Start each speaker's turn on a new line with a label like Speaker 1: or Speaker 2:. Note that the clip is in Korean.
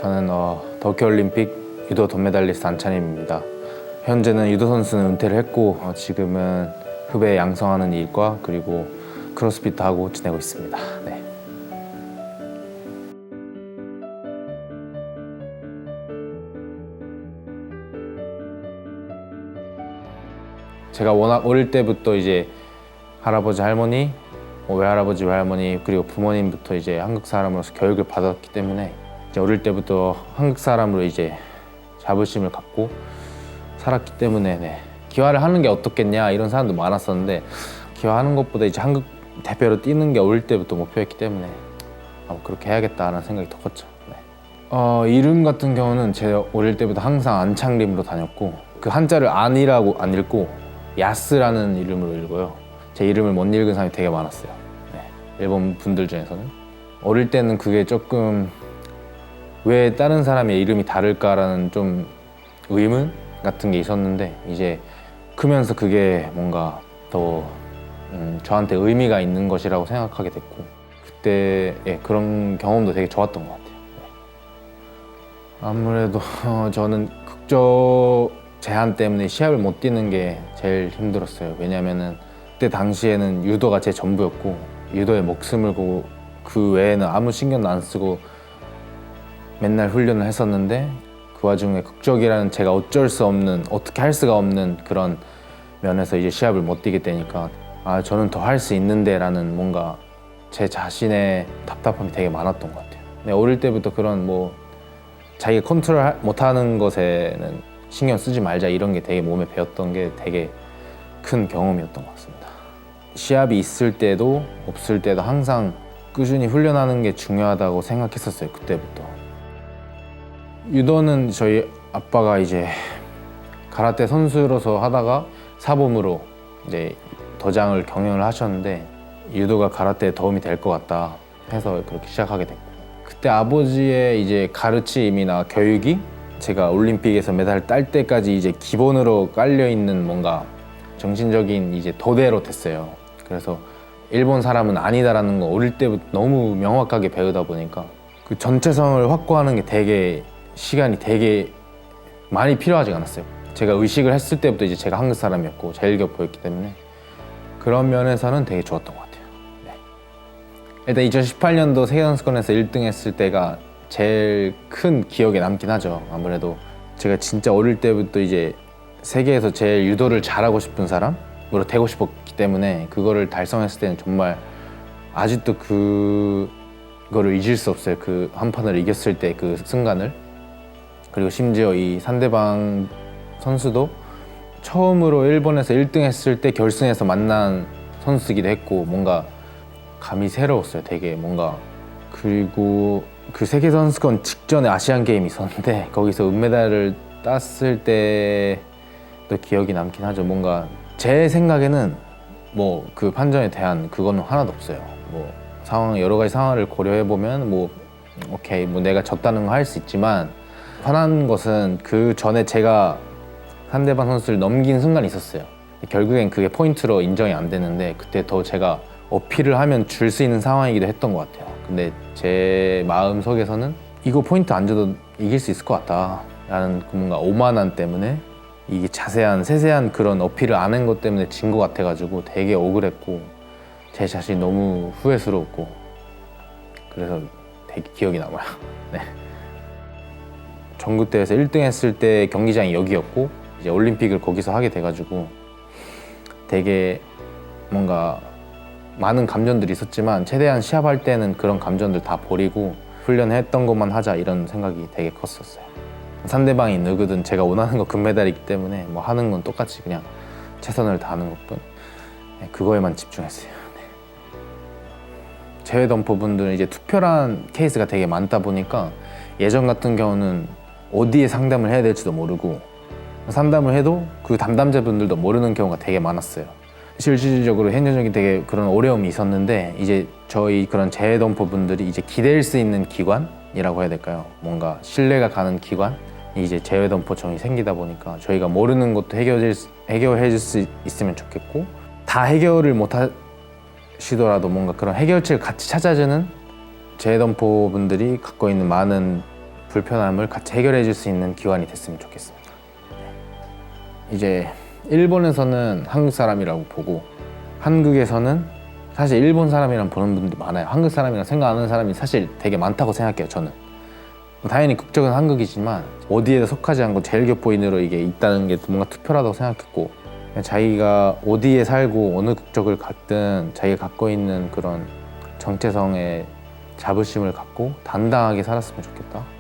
Speaker 1: 저는 도쿄올림픽 유도 돈메달리스트 안찬임입니다. 현재는 유도 선수는 은퇴를 했고 지금은 후배 양성하는 일과 그리고 크로스핏 하고 지내고 있습니다. 네. 제가 워낙 어릴 때부터 이제 할아버지 할머니, 외할아버지 외할머니 그리고 부모님부터 이제 한국 사람으로서 교육을 받았기 때문에 이제 어릴 때부터 한국 사람으로 이제 자부심을 갖고 살았기 때문에 네. 기화를 하는 게 어떻겠냐 이런 사람도 많았었는데 기화하는 것보다 이제 한국 대표로 뛰는 게 어릴 때부터 목표였기 때문에 그렇게 해야겠다는 생각이 더 컸죠. 네. 이름 같은 경우는 제가 어릴 때부터 항상 안창림으로 다녔고 그 한자를 안이라고 안 읽고 야스라는 이름으로 읽어요. 제 이름을 못 읽은 사람이 되게 많았어요. 네. 일본 분들 중에서는 어릴 때는 그게 조금 왜 다른 사람의 이름이 다를까라는 좀 의문 같은 게 있었는데 이제 크면서 그게 뭔가 더 저한테 의미가 있는 것이라고 생각하게 됐고 그때 그런 경험도 되게 좋았던 것 같아요. 네. 아무래도 저는 국적 제한 때문에 시합을 못 뛰는 게 제일 힘들었어요. 왜냐면은 그때 당시에는 유도가 제 전부였고 유도에 목숨을 걸고 그 외에는 아무 신경도 안 쓰고 맨날 훈련을 했었는데 그 와중에 국적이라는 제가 어쩔 수 없는 어떻게 할 수가 없는 그런 면에서 이제 시합을 못 뛰게 되니까 저는 더 할 수 있는데 라는 뭔가 제 자신의 답답함이 되게 많았던 것 같아요. 네, 어릴 때부터 그런 자기가 컨트롤 못하는 것에는 신경 쓰지 말자 이런 게 되게 몸에 배웠던 게 되게 큰 경험이었던 것 같습니다. 시합이 있을 때도 없을 때도 항상 꾸준히 훈련하는 게 중요하다고 생각했었어요. 그때부터. 유도는 저희 아빠가 이제 가라테 선수로서 하다가 사범으로 이제 도장을 경영을 하셨는데 유도가 가라테에 도움이 될 것 같다 해서 그렇게 시작하게 됐고 그때 아버지의 이제 가르침이나 교육이 제가 올림픽에서 메달을 딸 때까지 이제 기본으로 깔려 있는 뭔가 정신적인 이제 토대로 됐어요. 그래서 일본 사람은 아니다라는 거 어릴 때부터 너무 명확하게 배우다 보니까 그 전체성을 확보하는 게 되게 시간이 되게 많이 필요하지 않았어요. 제가 의식을 했을 때부터 이제 제가 한국 사람이었고 제일교 보였기 때문에 그런 면에서는 되게 좋았던 것 같아요. 네. 일단 2018년도 세계선수권에서 1등 했을 때가 제일 큰 기억에 남긴 하죠. 아무래도 제가 진짜 어릴 때부터 이제 세계에서 제일 유도를 잘하고 싶은 사람으로 되고 싶었기 때문에 그거를 달성했을 때는 정말 아직도 그거를 잊을 수 없어요. 그 한 판을 이겼을 때 그 순간을. 그리고 심지어 이 상대방 선수도 처음으로 일본에서 1등 했을 때 결승에서 만난 선수이기도 했고 뭔가 감이 새로웠어요. 되게 뭔가. 그리고 그 세계선수권 직전에 아시안게임이 있었는데 거기서 은메달을 땄을 때도 기억이 남긴 하죠. 뭔가 제 생각에는 그 판정에 대한 그거는 하나도 없어요. 여러 가지 상황을 고려해 보면 오케이 내가 졌다는 거 할 수 있지만 화난 것은 그 전에 제가 상대방 선수를 넘긴 순간이 있었어요. 결국엔 그게 포인트로 인정이 안 되는데 그때 더 제가 어필을 하면 줄 수 있는 상황이기도 했던 것 같아요. 근데 제 마음 속에서는 이거 포인트 안 줘도 이길 수 있을 것 같다 라는 뭔가 오만함 때문에 이게 세세한 그런 어필을 안 한 것 때문에 진 것 같아가지고 되게 억울했고 제 자신이 너무 후회스러웠고 그래서 되게 기억이 남아요. 네. 전국대회에서 1등 했을 때 경기장이 여기였고 이제 올림픽을 거기서 하게 돼가지고 되게 뭔가 많은 감정들이 있었지만 최대한 시합할 때는 그런 감정들 다 버리고 훈련했던 것만 하자 이런 생각이 되게 컸었어요. 상대방이 누구든 제가 원하는 거 금메달이기 때문에 하는 건 똑같이 그냥 최선을 다하는 것뿐 그거에만 집중했어요. 네. 제외덤퍼분들은 이제 투표란 케이스가 되게 많다 보니까 예전 같은 경우는 어디에 상담을 해야 될지도 모르고 상담을 해도 그 담당자분들도 모르는 경우가 되게 많았어요. 실질적으로 행정적인 되게 그런 어려움이 있었는데 이제 저희 그런 재외덤퍼분들이 이제 기댈 수 있는 기관이라고 해야 될까요? 뭔가 신뢰가 가는 기관이 이제 재외덤퍼청이 생기다 보니까 저희가 모르는 것도 해결해 줄 수 있으면 좋겠고 다 해결을 못 하시더라도 뭔가 그런 해결책을 같이 찾아주는 재외덤퍼분들이 갖고 있는 많은 불편함을 같이 해결해 줄 수 있는 기관이 됐으면 좋겠습니다. 이제 일본에서는 한국 사람이라고 보고 한국에서는 사실 일본 사람이랑 보는 분들이 많아요. 한국 사람이랑 생각하는 사람이 사실 되게 많다고 생각해요, 저는. 당연히 국적은 한국이지만 어디에 속하지 않고 제일교포인으로 이게 있다는 게 뭔가 특별하다고 생각했고, 그냥 자기가 어디에 살고 어느 국적을 갖든 자기가 갖고 있는 그런 정체성의 자부심을 갖고 당당하게 살았으면 좋겠다.